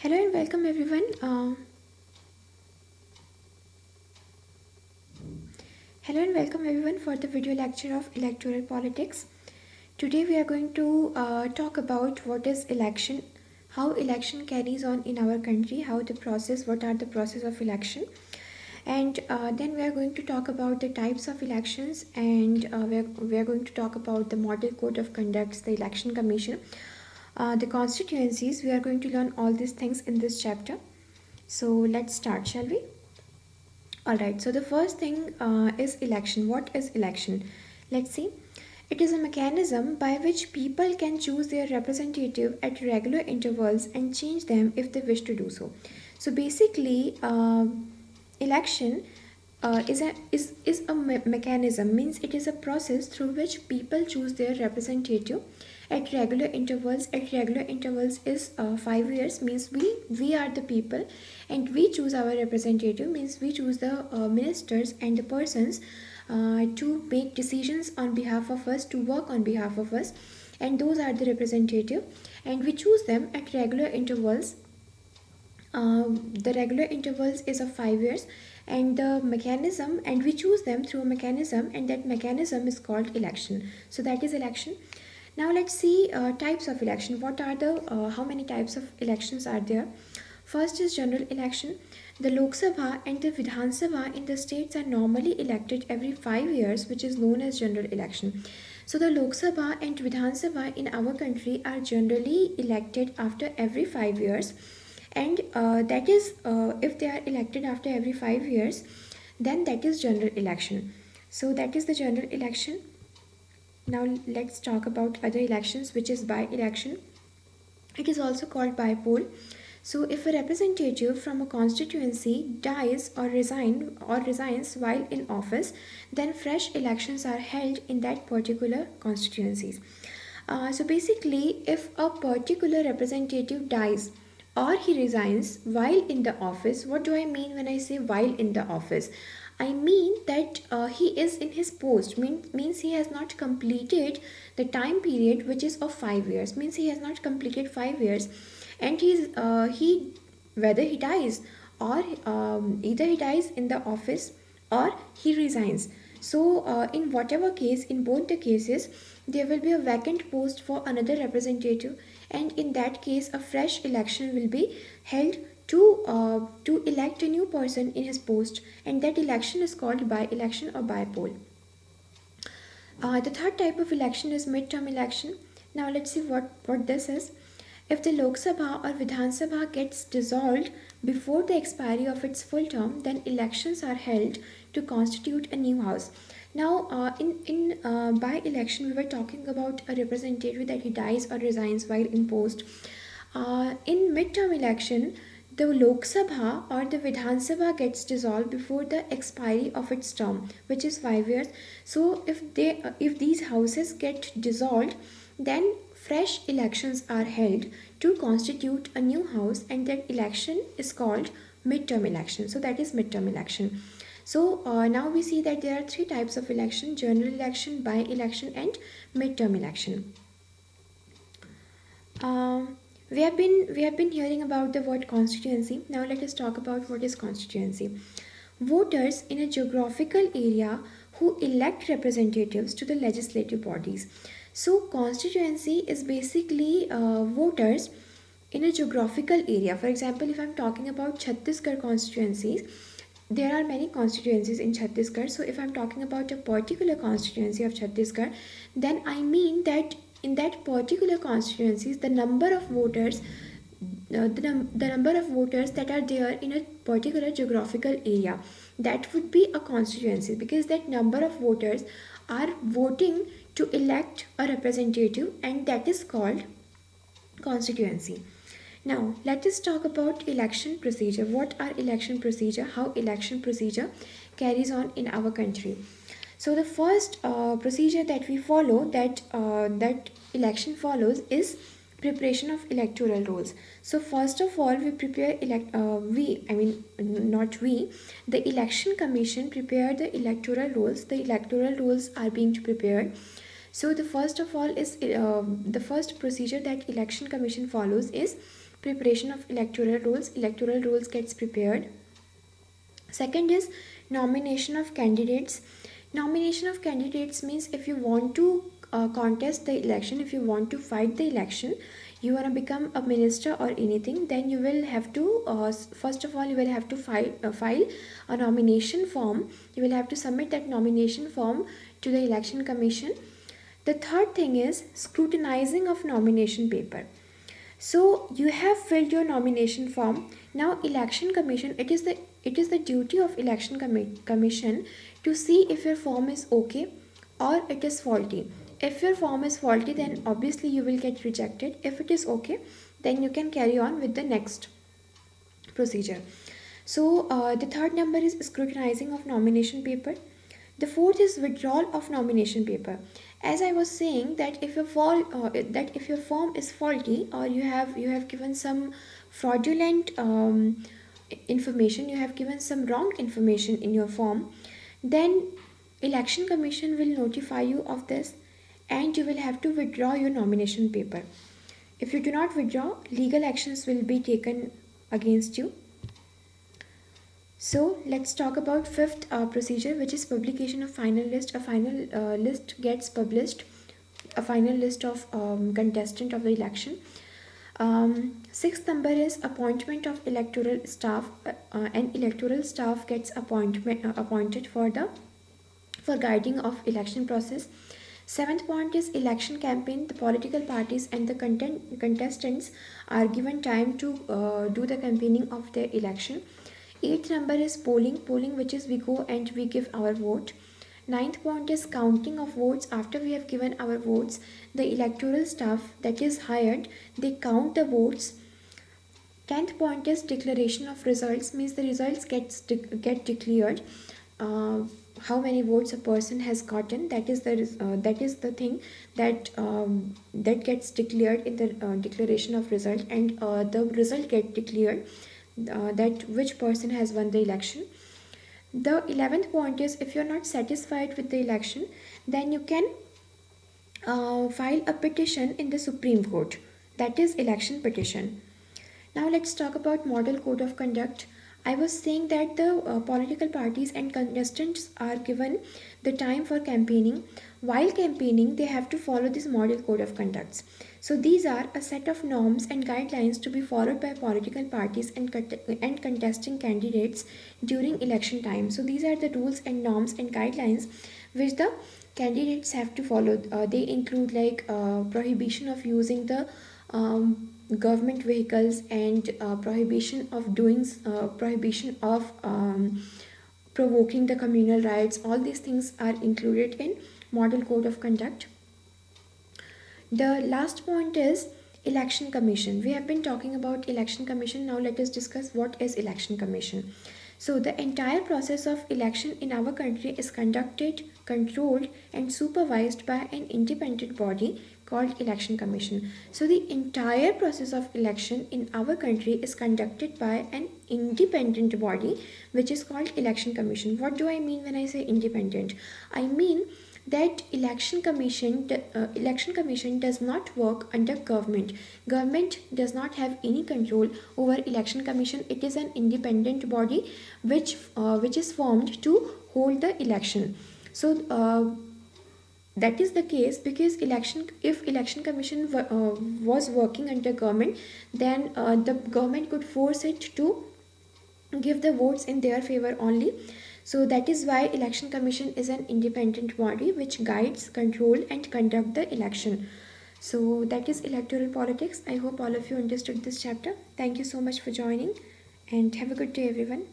Hello and welcome everyone. Hello and welcome everyone for the video lecture of electoral politics. Today we are going to talk about what is election, how election carries on in our country, what are the process of election, and then we are going to talk about the types of elections, and we are going to talk about the model code of conduct, the election commission, the constituencies. We are going to learn all these things in this chapter. So let's start, shall we? Alright, so the first thing is election. What is election? Let's see. It is a mechanism by which people can choose their representative at regular intervals and change them if they wish to do so. So basically, election is a mechanism, means it is a process through which people choose their representative at regular intervals. At regular intervals is 5 years, means we are the people and we choose our representative, means we choose the ministers and the persons to make decisions on behalf of us, to work on behalf of us, and those are the representative, and we choose them at regular intervals. The regular intervals is of 5 years, and the mechanism, and we choose them through a mechanism, and that mechanism is called election. So that is election. Now let's see types of election. What are the how many types of elections are there? First is general election. The Lok Sabha and the Vidhan Sabha in the states are normally elected every 5 years, which is known as general election. So the Lok Sabha and Vidhan Sabha in our country are generally elected after every 5 years, and that is if they are elected after every 5 years, then that is general election. So that is the general election. Now let's talk about other elections, which is by election. It is also called by poll. So if a representative from a constituency dies or resigns while in office, then fresh elections are held in that particular constituencies. So basically, if a particular representative dies or he resigns while in the office, what do I mean when I say while in the office? I mean that he is in his post, means he has not completed the time period, which is of 5 years, means he has not completed 5 years, and he, whether he dies or either he dies in the office or he resigns. So in whatever case, in both the cases, there will be a vacant post for another representative, and in that case a fresh election will be held to elect a new person in his post, and that election is called by election or by poll. The third type of election is midterm election. Now let's see what this is. If the Lok Sabha or Vidhan Sabha gets dissolved before the expiry of its full term, then elections are held to constitute a new house. Now, in by election, we were talking about a representative that he dies or resigns while in post. In midterm election, the Lok Sabha or the Vidhan Sabha gets dissolved before the expiry of its term, which is 5 years. So, if these houses get dissolved, then fresh elections are held to constitute a new house, and that election is called midterm election. So that is midterm election. So now we see that there are three types of election: general election, by election, and midterm election. We have been hearing about the word constituency. Now let us talk about what is constituency. Voters in a geographical area who elect representatives to the legislative bodies. So constituency is basically voters in a geographical area. For example, if I'm talking about Chhattisgarh constituencies, there are many constituencies in Chhattisgarh. So if I'm talking about a particular constituency of Chhattisgarh, then I mean that in that particular constituencies, the number of voters, the number of voters that are there in a particular geographical area, that would be a constituency, because that number of voters are voting to elect a representative, and that is called constituency. Now let us talk about election procedure. What are election procedure? How election procedure carries on in our country? So the first procedure that we follow, that election follows, is preparation of electoral rolls. So first of all, we prepare not we, the election commission prepare the electoral rolls. The electoral rolls are being prepared. So the first of all is the first procedure that election commission follows is preparation of electoral rolls. Electoral rolls gets prepared. Second is nomination of candidates. Nomination of candidates means if you want to contest the election, if you want to fight the election, you want to become a minister or anything, then you will have to first of all you will have to file a nomination form. You will have to submit that nomination form to the election commission. The third thing is scrutinizing of nomination paper. So you have filled your nomination form. Now election commission, it is the duty of election commission to see if your form is okay or it is faulty. If your form is faulty, then obviously you will get rejected. If it is okay, then you can carry on with the next procedure. So the third number is scrutinizing of nomination paper. The fourth is withdrawal of nomination paper. As I was saying, that if your form is faulty, or you have given some fraudulent information, you have given some wrong information in your form, then election commission will notify you of this, and you will have to withdraw your nomination paper. If you do not withdraw, legal actions will be taken against you. So let's talk about fifth procedure, which is publication of final list. A final list gets published, a final list of contestant of the election. Sixth number is appointment of electoral staff. An electoral staff gets appointed for guiding of election process. Seventh point is election campaign. The political parties and the contestants are given time to do the campaigning of their election. Eighth number is polling, which is we go and we give our vote. Ninth point is counting of votes. After we have given our votes, the electoral staff that is hired, they count the votes. 10th point is declaration of results, means the results get declared. How many votes a person has gotten, that is the thing that gets declared in the declaration of result, and the result get declared that which person has won the election. The 11th point is if you're not satisfied with the election, then you can file a petition in the Supreme Court, that is election petition. Now let's talk about model code of conduct. I was saying that the political parties and contestants are given the time for campaigning. While campaigning, they have to follow this model code of conducts. So these are a set of norms and guidelines to be followed by political parties and contesting candidates during election time. So these are the rules and norms and guidelines which the candidates have to follow. They include like prohibition of using the government vehicles, and prohibition of provoking the communal riots. All these things are included in model code of conduct. The last point is election commission. We have been talking about election commission. Now let us discuss what is election commission. So the entire process of election in our country is conducted, controlled and supervised by an independent body called election commission. So the entire process of election in our country is conducted by an independent body which is called election commission. What do I mean when I say independent? I mean that election commission does not work under government. Government does not have any control over election commission. It is an independent body which is formed to hold the election. So that is the case because if election commission was working under government, then the government could force it to give the votes in their favor only. So that is why election commission is an independent body which guides, control and conduct the election. So that is electoral politics. I hope all of you understood this chapter. Thank you so much for joining and have a good day everyone.